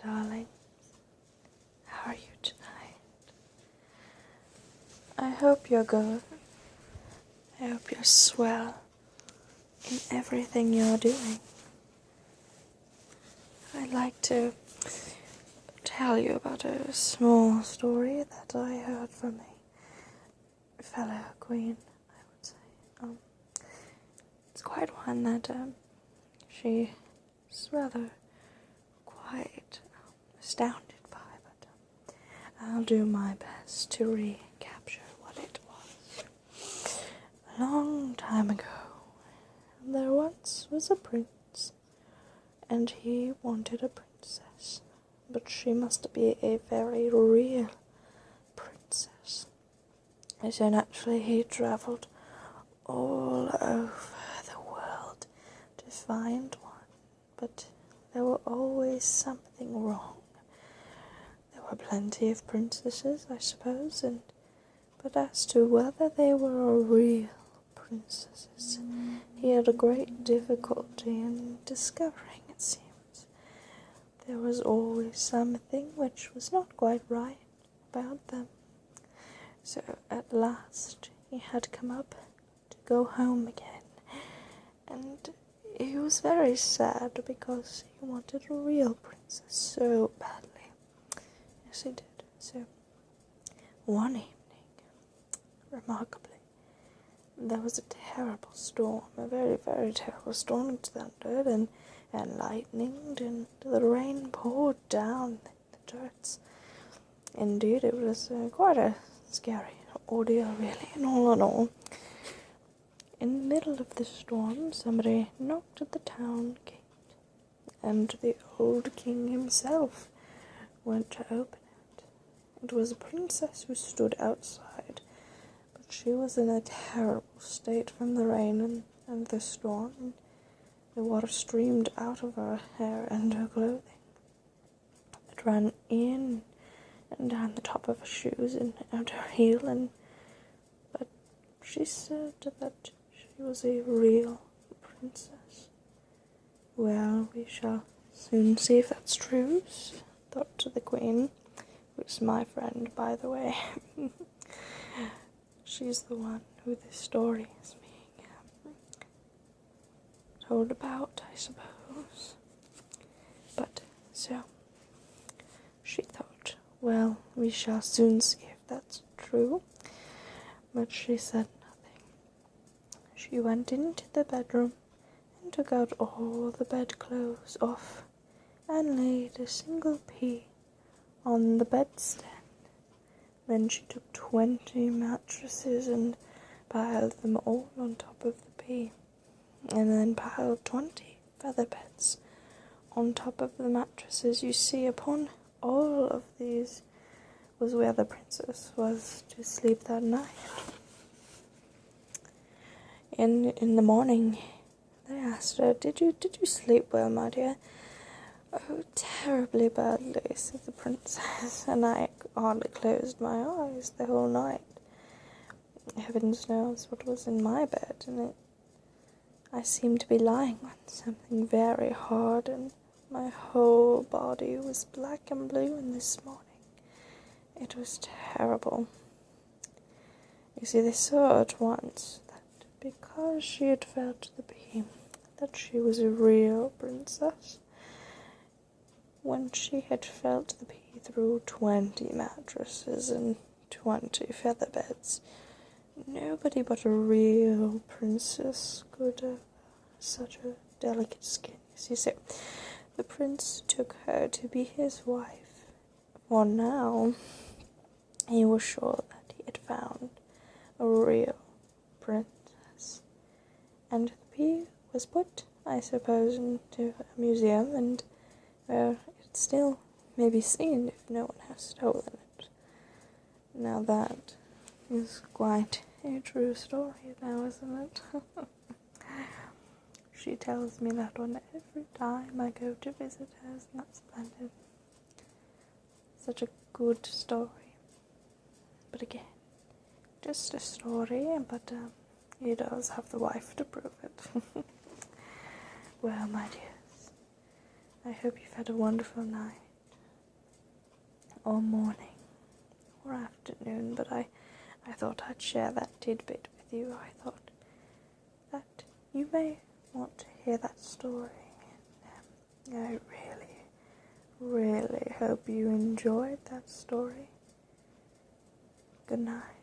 darling. How are you tonight? I hope you're good. I hope you're swell in everything you're doing. I'd like to tell you about a small story that I heard from a fellow queen, I would say. It's quite one that she's rather quite astounded by, but I'll do my best to recapture what it was. A long time ago, there once was a prince, and he wanted a princess, but she must be a very real princess. So naturally he travelled all over the world to find one, but there were always something wrong. There were plenty of princesses, I suppose, but as to whether they were real princesses, he had a great difficulty in discovering, it seems. There was always something which was not quite right about them. So at last he had come up to go home again, and he was very sad because he wanted a real princess so badly. Yes, he did. So one evening, remarkably, there was a terrible storm, a very, very terrible storm. It thundered and lightninged, and the rain poured down the dirt. Indeed, it was quite a scary ordeal, really, and all in all. In the middle of the storm, somebody knocked at the town gate, and the old king himself went to open it. It was a princess who stood outside, but she was in a terrible state from the rain and the storm, and the water streamed out of her hair and her clothing. It ran in and down the top of her shoes and out her heel, but she said that she was a real princess. Well, we shall soon see if that's true, thought the queen, who's my friend, by the way. She's the one who this story is being told about, I suppose. But so she thought, well, we shall soon see if that's true. But she said nothing. She went into the bedroom and took out all the bedclothes off and laid a single pea on the bedstead. Then she took 20 mattresses and piled them all on top of the pea, and then piled 20 feather beds on top of the mattresses. You see, upon all of these was where the princess was to sleep that night. In the morning, they asked her, Did you sleep well, my dear?" "Oh, terribly badly," said the princess, "and I hardly closed my eyes the whole night. Heavens knows what was in my bed, and I seemed to be lying on something very hard, and my whole body was black and blue in this morning. It was terrible." You see, they saw at once that because she had felt the pea, that she was a real princess. When she had felt the pea through 20 mattresses and 20 feather beds, nobody but a real princess could have such a delicate skin. You see, the prince took her to be his wife, for now he was sure that he had found a real princess. And the pea was put, I suppose, into a museum, and it still may be seen if no one has stolen it. Now that is quite a true story now, isn't it? She tells me that one every time I go to visit her. Isn't that splendid? Such a good story. But again, just a story, but he does have the wife to prove it. Well, my dears, I hope you've had a wonderful night. or morning or afternoon, but I thought I'd share that tidbit with you. I thought that you may want to hear that story. I really, really hope you enjoyed that story. Good night.